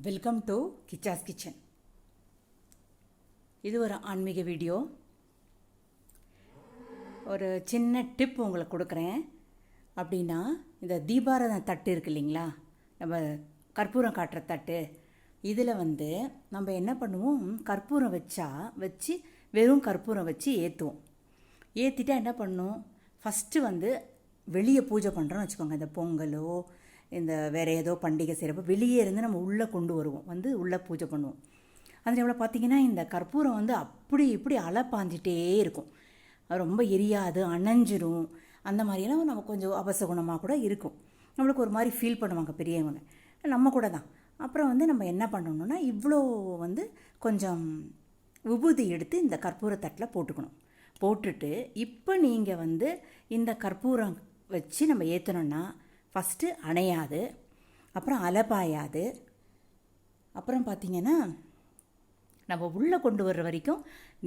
Welcome to கிச்சாஸ் kitchen. இது ஒரு ஆன்மீக வீடியோ. ஒரு சின்ன டிப் உங்களுக்கு கொடுக்குறேன். அப்படின்னா இந்த தீபாராதனை தட்டு இருக்குது இல்லைங்களா, நம்ம கற்பூரம் காட்டுற தட்டு. இதில் நம்ம என்ன பண்ணுவோம், கற்பூரம் வச்சு வெறும் கற்பூரம் வச்சு ஏற்றுவோம். ஏற்றிட்டா என்ன பண்ணணும், ஃபஸ்ட்டு வெளியே பூஜை பண்ணுறோன்னு வச்சுக்கோங்க. இந்த பொங்கலோ இந்த வேறு ஏதோ பண்டிகை செய்கிறப்போ வெளியே இருந்து நம்ம உள்ளே கொண்டு வருவோம், உள்ளே பூஜை பண்ணுவோம். அந்த டைமில் பார்த்திங்கன்னா இந்த கற்பூரம் அப்படி இப்படி அலை பாஞ்சிட்டே இருக்கும். ரொம்ப எரியாது, அணைஞ்சிரும். அந்த மாதிரியெல்லாம் நம்ம கொஞ்சம் அபசகுணமாக கூட இருக்கும். நம்மளுக்கு ஒரு மாதிரி ஃபீல் பண்ணுவாங்க பெரியவங்க, நம்ம கூட தான். அப்புறம் நம்ம என்ன பண்ணணும்னா, இவ்வளோ கொஞ்சம் விபூதி எடுத்து இந்த கற்பூரத்தட்டில் போட்டுக்கணும். போட்டுட்டு இப்போ நீங்கள் இந்த கற்பூரம் வச்சு நம்ம ஏற்றணுன்னா ஃபஸ்ட்டு அணையாது, அப்புறம் அலைப்பாயாது. அப்புறம் பார்த்திங்கன்னா நம்ம உள்ளே கொண்டு வர்ற வரைக்கும்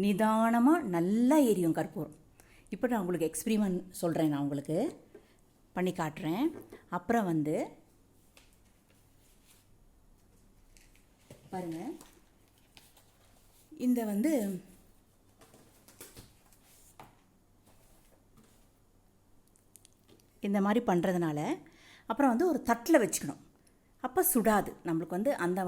நிதானமாக நல்லா எரியும் கற்பூரம். இப்போ நான் உங்களுக்கு எக்ஸ்பிரிமெண்ட் சொல்கிறேன், நான் உங்களுக்கு பண்ணி காட்டுறேன். அப்புறம் பாருங்கள், இந்த இந்த மாதிரி பண்ணுறதுனால அப்புறம் ஒரு தட்டில் வச்சுக்கணும். அப்போ சுடாது நம்மளுக்கு. அந்த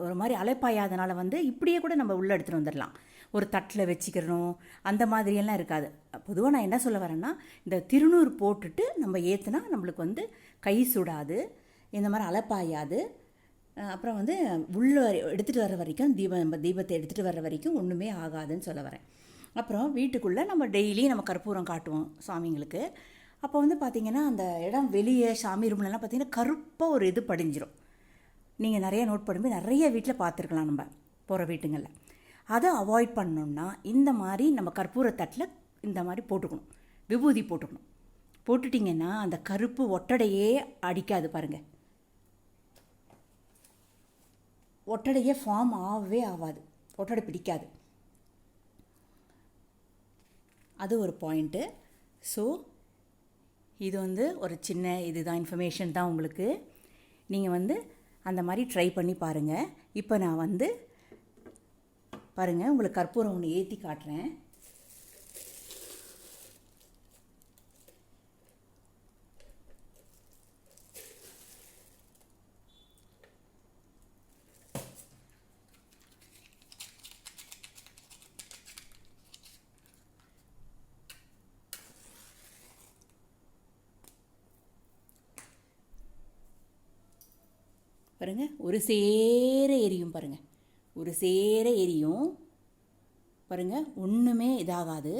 ஒரு மாதிரி அலைப்பாயாதனால இப்படியே கூட நம்ம உள்ளே எடுத்துகிட்டு வந்துடலாம். ஒரு தட்டில் வச்சுக்கிறணும் அந்த மாதிரியெல்லாம் இருக்காது. பொதுவாக நான் என்ன சொல்ல வரேன்னா, இந்த திருநூறு போட்டுட்டு நம்ம ஏற்றுனா நம்மளுக்கு கை சுடாது, இந்த மாதிரி அலைப்பாயாது. அப்புறம் உள்ளே எடுத்துகிட்டு வர்ற வரைக்கும் தீபத்தை எடுத்துகிட்டு வர்ற வரைக்கும் ஒன்றுமே ஆகாதுன்னு சொல்ல வரேன். அப்புறம் வீட்டுக்குள்ளே நம்ம டெய்லி நம்ம கற்பூரம் காட்டுவோம் சாமிங்களுக்கு. அப்போ பார்த்திங்கன்னா அந்த இடம் வெளியே சாமி ரூம்லலாம் பார்த்திங்கன்னா கருப்பாக ஒரு இது படிஞ்சிரும். நீங்கள் நிறைய நோட் பண்ணும்போது நிறைய வீட்டில் பார்த்துருக்கலாம் நம்ம போகிற வீட்டுங்களில். அதை அவாய்ட் பண்ணணுன்னா இந்த மாதிரி நம்ம கற்பூரத்தட்டில் இந்த மாதிரி போட்டுக்கணும், விபூதி போட்டுக்கணும். போட்டுட்டிங்கன்னா அந்த கருப்பு ஒட்டடையே அடிக்காது பாருங்கள், ஒட்டடையே ஃபார்ம் ஆகவே ஆகாது, ஒட்டடை பிடிக்காது. அது ஒரு பாயிண்ட்டு. ஸோ இது ஒரு சின்ன இதுதான், இன்ஃபர்மேஷன் தான் உங்களுக்கு. நீங்கள் அந்த மாதிரி ட்ரை பண்ணி பாருங்கள். இப்போ நான் பாருங்கள், உங்களுக்கு கற்பூரம் ஒன்று ஏற்றி காட்டுறேன். பாருங்கள், ஒரு சேர எரியும் பாருங்கள், ஒரு சேர எரியும் பாருங்கள், ஒன்றுமே இதாகாது.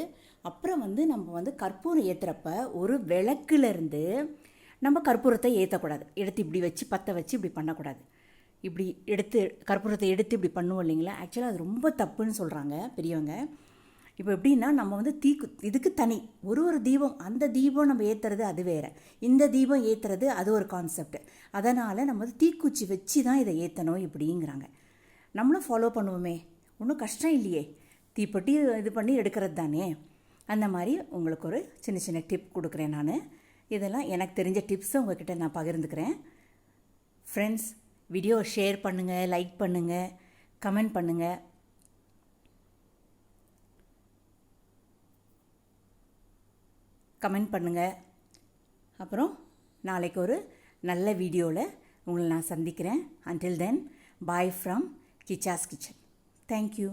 அப்புறம் நம்ம கற்பூரம் ஏற்றுறப்ப ஒரு விளக்குலேருந்து நம்ம கற்பூரத்தை ஏற்றக்கூடாது. எடுத்து இப்படி வச்சு பற்ற வச்சு இப்படி பண்ணக்கூடாது. இப்படி எடுத்து கற்பூரத்தை எடுத்து இப்படி பண்ணுவோம் இல்லைங்களா, ஆக்சுவலாக அது ரொம்ப தப்புன்னு சொல்கிறாங்க பெரியவங்க. இப்போ எப்படின்னா நம்ம இதுக்கு தனி ஒரு தீபம், அந்த தீபம் நம்ம ஏற்றுறது அது வேறு, இந்த தீபம் ஏற்றுறது அது ஒரு கான்செப்ட். அதனால் நம்ம தீக்குச்சி வச்சு தான் இதை ஏற்றணும் இப்படிங்கிறாங்க. நம்மளும் ஃபாலோ பண்ணுவோமே, ஒன்றும் கஷ்டம் இல்லையே, தீப்பெட்டி இது பண்ணி எடுக்கிறது தானே. அந்த மாதிரி உங்களுக்கு ஒரு சின்ன சின்ன டிப் கொடுக்குறேன் நான். இதெல்லாம் எனக்கு தெரிஞ்ச டிப்ஸை உங்கள்கிட்ட நான் பகிர்ந்துக்கிறேன். ஃப்ரெண்ட்ஸ், வீடியோ ஷேர் பண்ணுங்கள், லைக் பண்ணுங்கள், கமெண்ட் பண்ணுங்கள். அப்புறம் நாளைக்கு ஒரு நல்ல வீடியோவில் உங்களை நான் சந்திக்கிறேன். Until then, bye from Kicha's Kitchen. Thank you.